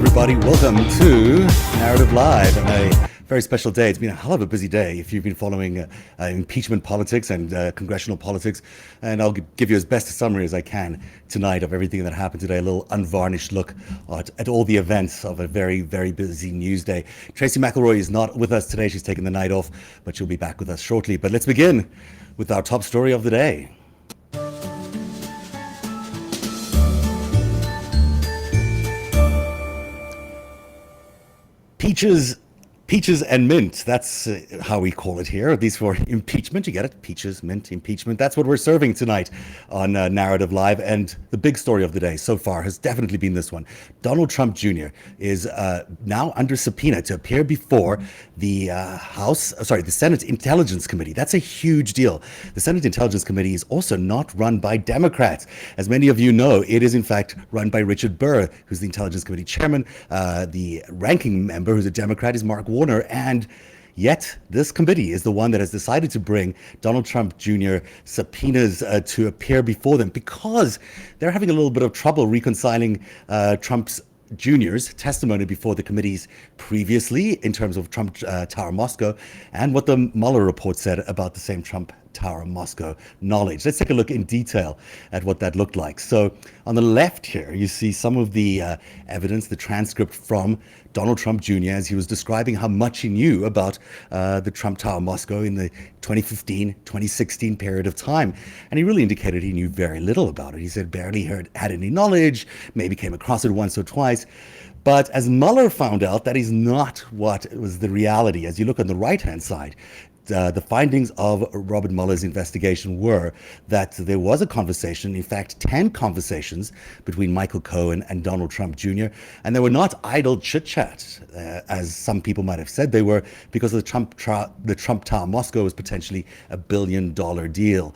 everybody. Welcome to Narrative Live on a very special day. It's been a hell of a busy day if you've been following impeachment politics and congressional politics. And I'll give you as best a summary as I can tonight of everything that happened today. A little unvarnished look at all the events of a very, very busy news day. Tracy McElroy is not with us today. She's taking the night off, but she'll be back with us shortly. But let's begin with our top story of the day. Peaches and mint, that's how we call it here, at least for impeachment. You get it? Peaches, mint, impeachment. That's what we're serving tonight on Narrative Live. And the big story of the day so far has definitely been this one. Donald Trump Jr. is now under subpoena to appear before the the Senate Intelligence Committee. That's a huge deal. The Senate Intelligence Committee is also not run by Democrats. As many of you know, it is in fact run by Richard Burr, who's the Intelligence Committee chairman. The ranking member, who's a Democrat, is Mark Warner. And yet this committee is the one that has decided to bring Donald Trump Jr. subpoenas to appear before them because they're having a little bit of trouble reconciling Trump's Jr.'s testimony before the committees previously in terms of Trump Tower Moscow and what the Mueller report said about the same Trump Tower Moscow knowledge. Let's take a look in detail at what that looked like. So on the left here, you see some of the evidence, the transcript from Donald Trump Jr. as he was describing how much he knew about the Trump Tower Moscow in the 2015-2016 period of time. And he really indicated he knew very little about it. He said barely had any knowledge, maybe came across it once or twice. But as Mueller found out, that is not what was the reality. As you look on the right-hand side, the findings of Robert Mueller's investigation were that there was a conversation, in fact, 10 conversations between Michael Cohen and Donald Trump Jr. And they were not idle chit-chat, as some people might have said. They were because of the Trump Tower Moscow was potentially $1 billion deal.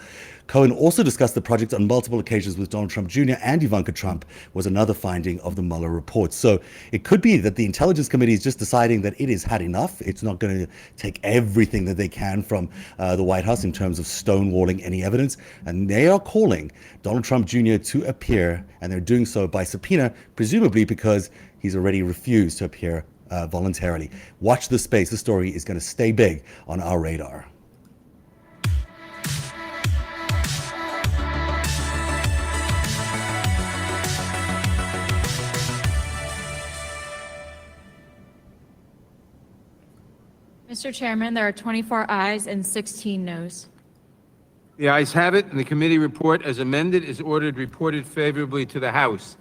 Cohen also discussed the project on multiple occasions with Donald Trump Jr. and Ivanka Trump was another finding of the Mueller report. So it could be that the Intelligence Committee is just deciding that it has had enough. It's not going to take everything that they can from the White House in terms of stonewalling any evidence. And they are calling Donald Trump Jr. to appear, and they're doing so by subpoena, presumably because he's already refused to appear voluntarily. Watch this space. The story is going to stay big on our radar. Mr. Chairman, there are 24 ayes and 16 noes. The ayes have it, and the committee report as amended is ordered reported favorably to the House.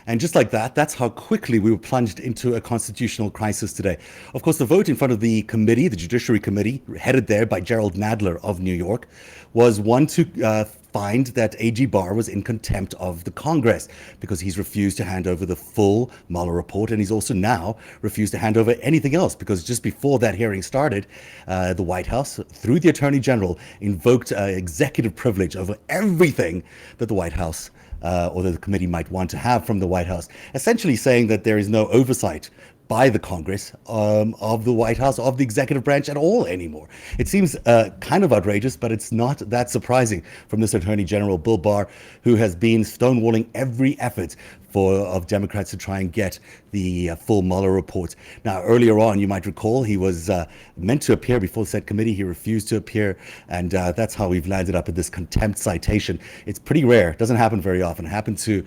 And just like that, that's how quickly we were plunged into a constitutional crisis today. Of course, the vote in front of the committee, the Judiciary Committee, headed there by Gerald Nadler of New York, was one to find that A.G. Barr was in contempt of the Congress because he's refused to hand over the full Mueller report, and he's also now refused to hand over anything else because just before that hearing started, the White House, through the Attorney General, invoked executive privilege over everything that the White House or that the committee might want to have from the White House, essentially saying that there is no oversight by the Congress of the White House, of the executive branch at all anymore. It seems kind of outrageous, but it's not that surprising from this Attorney General, Bill Barr, who has been stonewalling every effort of Democrats to try and get the full Mueller report. Now, earlier on, you might recall, he was meant to appear before the said committee. He refused to appear, and that's how we've landed up at this contempt citation. It's pretty rare. It doesn't happen very often. It happened to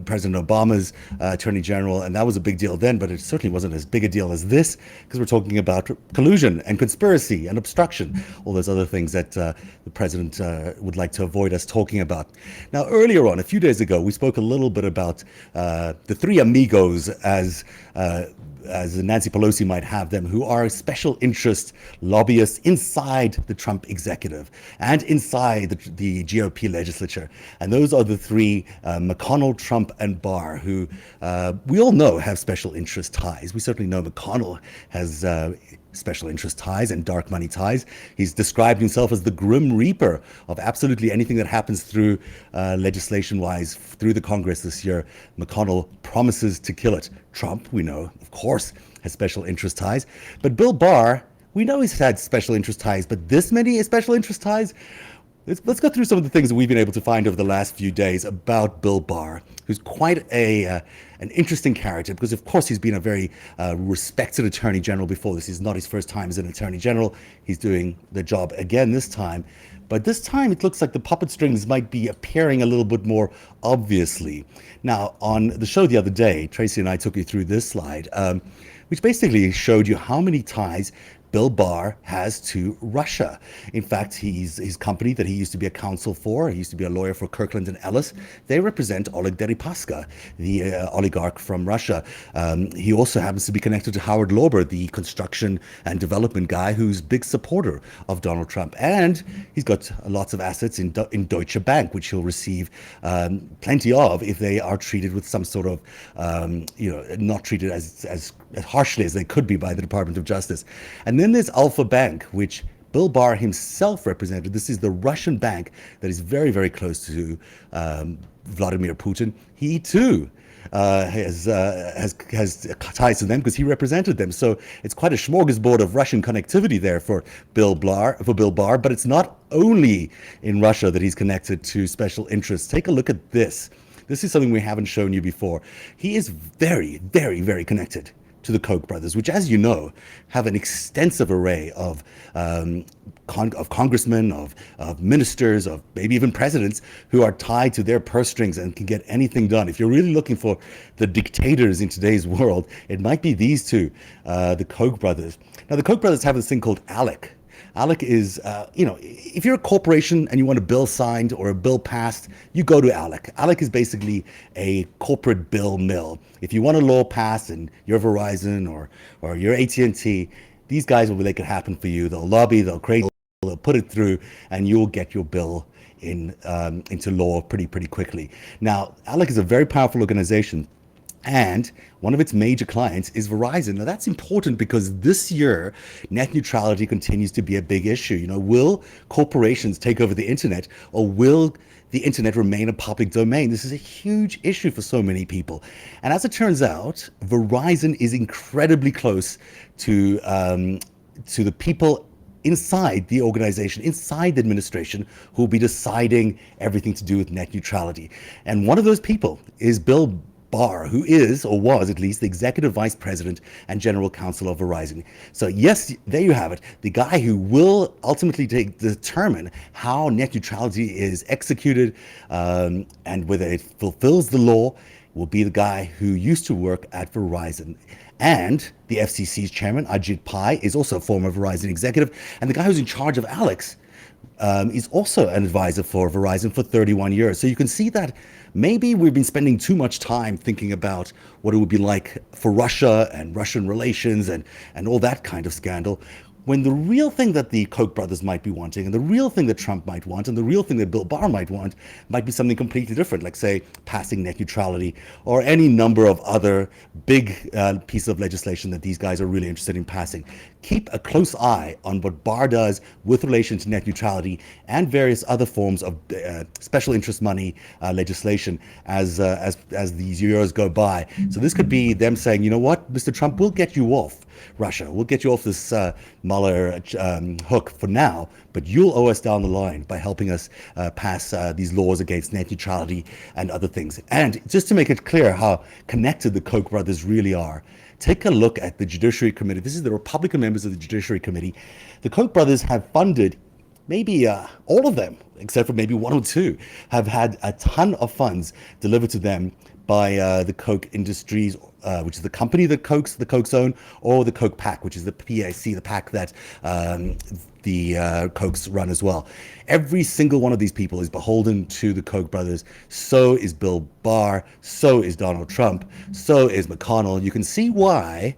President Obama's Attorney General, and that was a big deal then, but it certainly wasn't as big a deal as this, because we're talking about collusion and conspiracy and obstruction, all those other things that the president would like to avoid us talking about. Now, earlier on, a few days ago, we spoke a little bit about the three amigos, as Nancy Pelosi might have them, who are special interest lobbyists inside the Trump executive and inside the GOP legislature. And those are the three, McConnell, Trump, and Barr, who we all know have special interest ties. We certainly know McConnell has special interest ties and dark money ties. He's described himself as the grim reaper of absolutely anything that happens through legislation-wise through the Congress this year. McConnell promises to kill it. Trump, we know, of course, has special interest ties. But Bill Barr, we know he's had special interest ties, but this many special interest ties? Let's go through some of the things that we've been able to find over the last few days about Bill Barr, who's quite an interesting character because, of course, he's been a very respected attorney general before this. Is not his first time as an attorney general. He's doing the job again this time. But this time, it looks like the puppet strings might be appearing a little bit more obviously. Now, on the show the other day, Tracy and I took you through this slide, which basically showed you how many ties Bill Barr has to Russia. In fact, his company that he used to be a counsel for, he used to be a lawyer for Kirkland and Ellis, they represent Oleg Deripaska, the oligarch from Russia. He also happens to be connected to Howard Lorber, the construction and development guy who's big supporter of Donald Trump. And he's got lots of assets in Deutsche Bank, which he'll receive plenty of if they are treated with some sort of, not treated as harshly as they could be by the Department of Justice. And then there's Alpha Bank, which Bill Barr himself represented. This is the Russian bank that is very, very close to Vladimir Putin. He too has ties to them because he represented them. So it's quite a smorgasbord of Russian connectivity there for Bill Barr. But it's not only in Russia that he's connected to special interests. Take a look at this. This is something we haven't shown you before. He is very, very, very connected to the Koch brothers, which, as you know, have an extensive array of congressmen, of ministers, of maybe even presidents who are tied to their purse strings and can get anything done. If you're really looking for the dictators in today's world, it might be these two, the Koch brothers. Now, the Koch brothers have this thing called ALEC. ALEC is, if you're a corporation and you want a bill signed or a bill passed, you go to ALEC. ALEC is basically a corporate bill mill. If you want a law passed and you're Verizon or you're AT&T, these guys will make it happen for you. They'll lobby, they'll create, they'll put it through, and you'll get your bill into law pretty quickly. Now, ALEC is a very powerful organization. And one of its major clients is Verizon. Now, that's important because this year, net neutrality continues to be a big issue. Will corporations take over the internet, or will the internet remain a public domain? This is a huge issue for so many people. And as it turns out, Verizon is incredibly close to the people inside the organization, inside the administration, who will be deciding everything to do with net neutrality. And one of those people is Bill Barr, who is, or was at least, the executive vice president and general counsel of Verizon. So yes, there you have it. The guy who will ultimately determine how net neutrality is executed and whether it fulfills the law will be the guy who used to work at Verizon. And the FCC's chairman, Ajit Pai, is also a former Verizon executive. And the guy who's in charge of Alex is also an advisor for Verizon for 31 years. So you can see that maybe we've been spending too much time thinking about what it would be like for Russia and Russian relations and all that kind of scandal, when the real thing that the Koch brothers might be wanting, and the real thing that Trump might want, and the real thing that Bill Barr might want, might be something completely different, like, say, passing net neutrality or any number of other big pieces of legislation that these guys are really interested in passing. Keep a close eye on what Barr does with relation to net neutrality and various other forms of special interest money legislation as these years go by. So this could be them saying, you know what, Mr. Trump, we'll get you off Russia. We'll get you off this Mueller hook for now, but you'll owe us down the line by helping us pass these laws against net neutrality and other things. And just to make it clear how connected the Koch brothers really are, take a look at the Judiciary Committee. This is the Republican members of the Judiciary Committee. The Koch brothers have funded maybe all of them, except for maybe one or two, have had a ton of funds delivered to them by the Koch Industries, which is the company that the Kochs own, or the Koch PAC, which is the PAC, the PAC that the Kochs run as well. Every single one of these people is beholden to the Koch brothers. So is Bill Barr. So is Donald Trump. So is McConnell. You can see why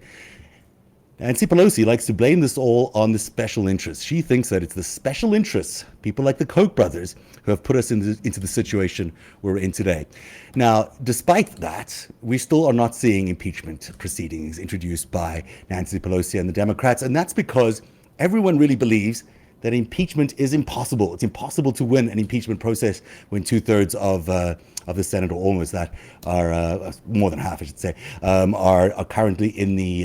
Nancy Pelosi likes to blame this all on the special interests. She thinks that it's the special interests, people like the Koch brothers, who have put us into the situation we're in today. Now, despite that, we still are not seeing impeachment proceedings introduced by Nancy Pelosi and the Democrats, and that's because everyone really believes that impeachment is impossible. It's impossible to win an impeachment process when 2/3 of the Senate, or almost that, are more than half, I should say, are currently in the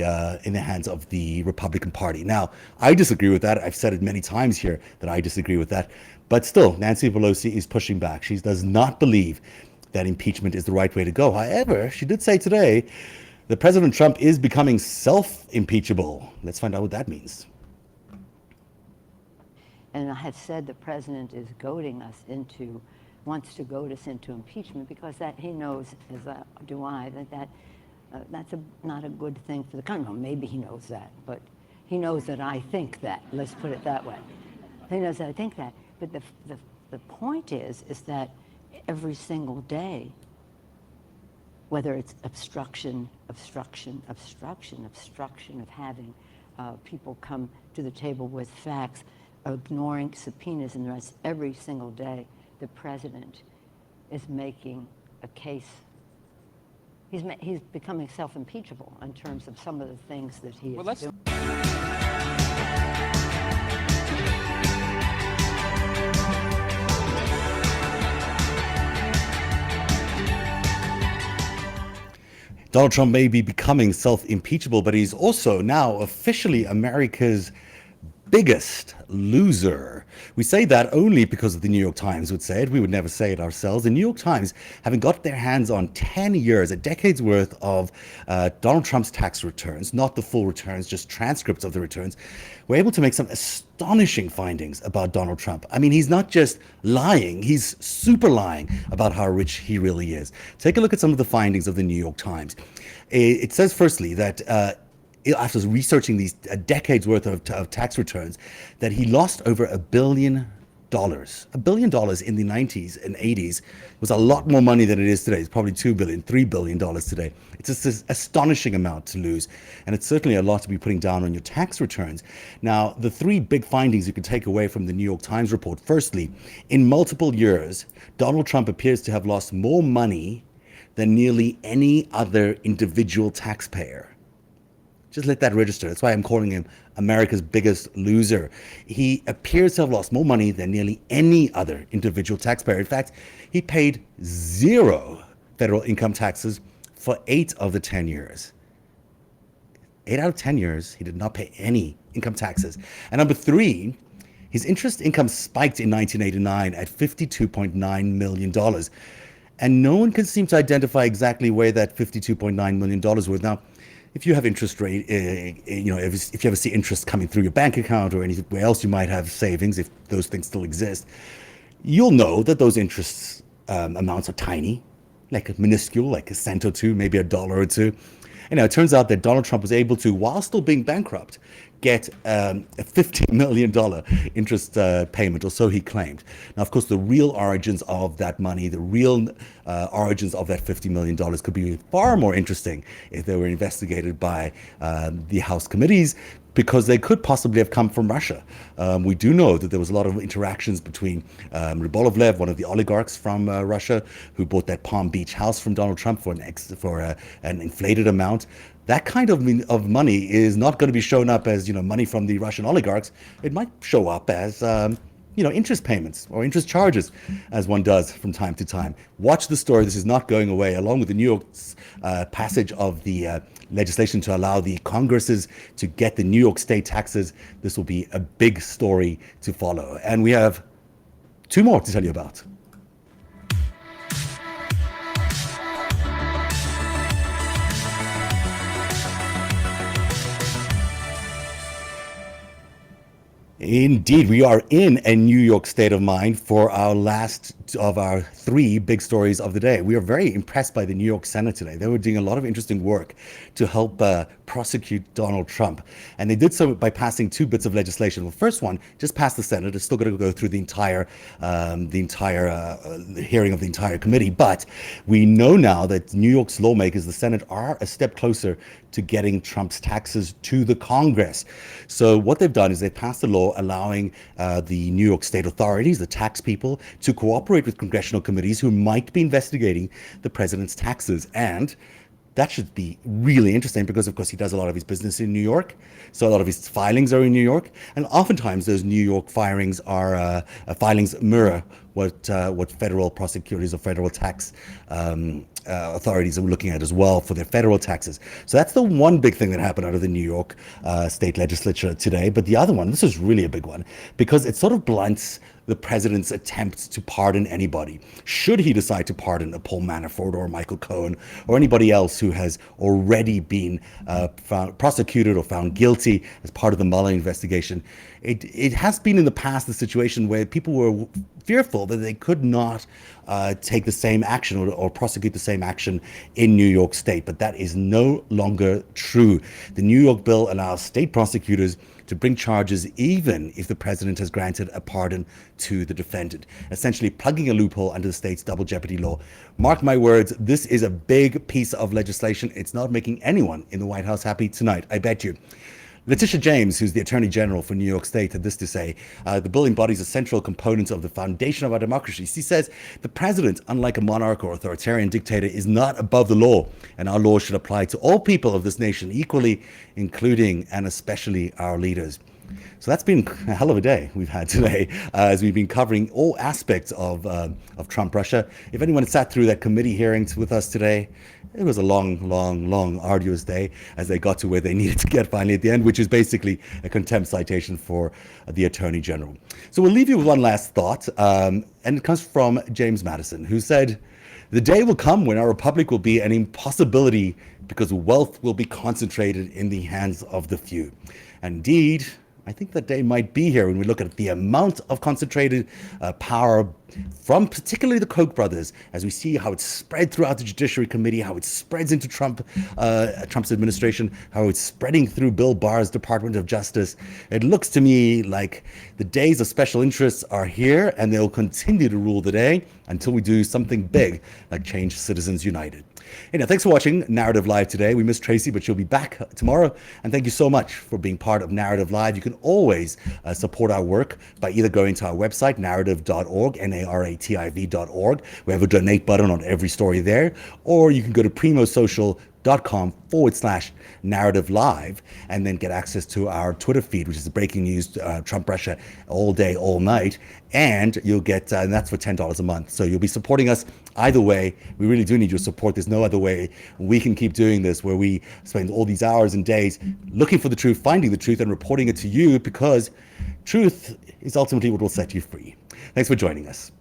hands of the Republican Party. Now, I disagree with that. I've said it many times here that I disagree with that. But still, Nancy Pelosi is pushing back. She does not believe that impeachment is the right way to go. However, she did say today that President Trump is becoming self-impeachable. Let's find out what that means. And I have said the president is wants to goad us into impeachment because that he knows, as do I, that's not a good thing for the country. Well, maybe he knows that, but he knows that I think that. Let's put it that way. He knows that I think that. But the point is that every single day, whether it's obstruction of having people come to the table with facts, ignoring subpoenas and the rest, every single day, the president is making a case. He's becoming self-impeachable in terms of some of the things that he is doing. Donald Trump may be becoming self-impeachable, but he's also now officially America's biggest loser. We say that only because the New York Times would say it. We would never say it ourselves. The New York Times, having got their hands on 10 years, a decade's worth of Donald Trump's tax returns, not the full returns, just transcripts of the returns, were able to make some astonishing findings about Donald Trump. I mean, he's not just lying, he's super lying about how rich he really is. Take a look at some of the findings of the New York Times. It says, firstly, that after researching these a decade's worth of tax returns, that he lost over $1 billion. $1 billion in the 90s and 80s was a lot more money than it is today. It's probably $2 billion, $3 billion today. It's just an astonishing amount to lose. And it's certainly a lot to be putting down on your tax returns. Now, the three big findings you can take away from the New York Times report. Firstly, in multiple years, Donald Trump appears to have lost more money than nearly any other individual taxpayer. Just let that register. That's why I'm calling him America's biggest loser. He appears to have lost more money than nearly any other individual taxpayer. In fact, he paid 0 federal income taxes for 8 of the 10 years. 8 out of 10 years, he did not pay any income taxes. And number 3, his interest income spiked in 1989 at $52.9 million. And no one can seem to identify exactly where that $52.9 million was. Now, if you have interest rate, if you ever see interest coming through your bank account or anywhere else you might have savings, if those things still exist, you'll know that those interest amounts are tiny, like minuscule, like a cent or two, maybe $1 or $2. It turns out that Donald Trump was able to, while still being bankrupt, get a $50 million interest payment, or so he claimed. Now, of course, the real origins of that money, the real origins of that $50 million could be far more interesting if they were investigated by the House committees, because they could possibly have come from Russia. We do know that there was a lot of interactions between Rybolovlev, one of the oligarchs from Russia, who bought that Palm Beach house from Donald Trump for an inflated amount. That kind of money is not going to be shown up as money from the Russian oligarchs. It might show up as interest payments or interest charges, as one does from time to time. Watch the story. This is not going away. Along with the New York's passage of the legislation to allow the Congresses to get the New York state taxes, this will be a big story to follow. And we have 2 more to tell you about. Indeed, we are in a New York state of mind for our last of our 3 big stories of the day. We are very impressed by the New York Senate today. They were doing a lot of interesting work to help prosecute Donald Trump. And they did so by passing 2 bits of legislation. The first one just passed the Senate. It's still going to go through the entire hearing of the entire committee. But we know now that New York's lawmakers, the Senate, are a step closer to getting Trump's taxes to the Congress. So what they've done is they passed a law allowing the New York state authorities, the tax people, to cooperate with congressional committees who might be investigating the president's taxes. And that should be really interesting because, of course, he does a lot of his business in New York. So a lot of his filings are in New York. And oftentimes those New York filings mirror what federal prosecutors or federal tax authorities are looking at as well for their federal taxes. So that's the one big thing that happened out of the New York state legislature today. But the other one, this is really a big one, because it sort of blunts the president's attempt to pardon anybody. Should he decide to pardon a Paul Manafort or Michael Cohen or anybody else who has already been prosecuted or found guilty as part of the Mueller investigation, it has been in the past the situation where people were fearful that they could not take the same action or prosecute the same action in New York State. But that is no longer true. The New York bill allows state prosecutors to bring charges even if the president has granted a pardon to the defendant, essentially plugging a loophole under the state's double jeopardy law. Mark my words, this is a big piece of legislation. It's not making anyone in the White House happy tonight, I bet you. Letitia James, who's the Attorney General for New York State, had this to say: the bill embodies a central component of the foundation of our democracy. She says the president, unlike a monarch or authoritarian dictator, is not above the law, and our laws should apply to all people of this nation equally, including and especially our leaders. So that's been a hell of a day we've had today, as we've been covering all aspects of Trump-Russia. If anyone sat through that committee hearings with us today, it was a long, arduous day as they got to where they needed to get finally at the end, which is basically a contempt citation for the Attorney General. So we'll leave you with one last thought, and it comes from James Madison, who said, "The day will come when our republic will be an impossibility because wealth will be concentrated in the hands of the few." Indeed, I think that day might be here when we look at the amount of concentrated power from particularly the Koch brothers, as we see how it's spread throughout the Judiciary Committee, how it spreads into Trump's administration, how it's spreading through Bill Barr's Department of Justice. It looks to me like the days of special interests are here, and they'll continue to rule the day until we do something big like change Citizens United. Anyhow, thanks for watching Narrative Live today. We miss Tracy, but she'll be back tomorrow. And thank you so much for being part of Narrative Live. You can always support our work by either going to our website, narrative.org, NARATIV.org. We have a donate button on every story there. Or you can go to primosocial.com/Narrative Live and then get access to our Twitter feed, which is the breaking news, Trump Russia, all day, all night. And you'll get, and that's for $10 a month. So you'll be supporting us either way. We really do need your support. There's no other way we can keep doing this, where we spend all these hours and days looking for the truth, finding the truth, and reporting it to you, because truth is ultimately what will set you free. Thanks for joining us.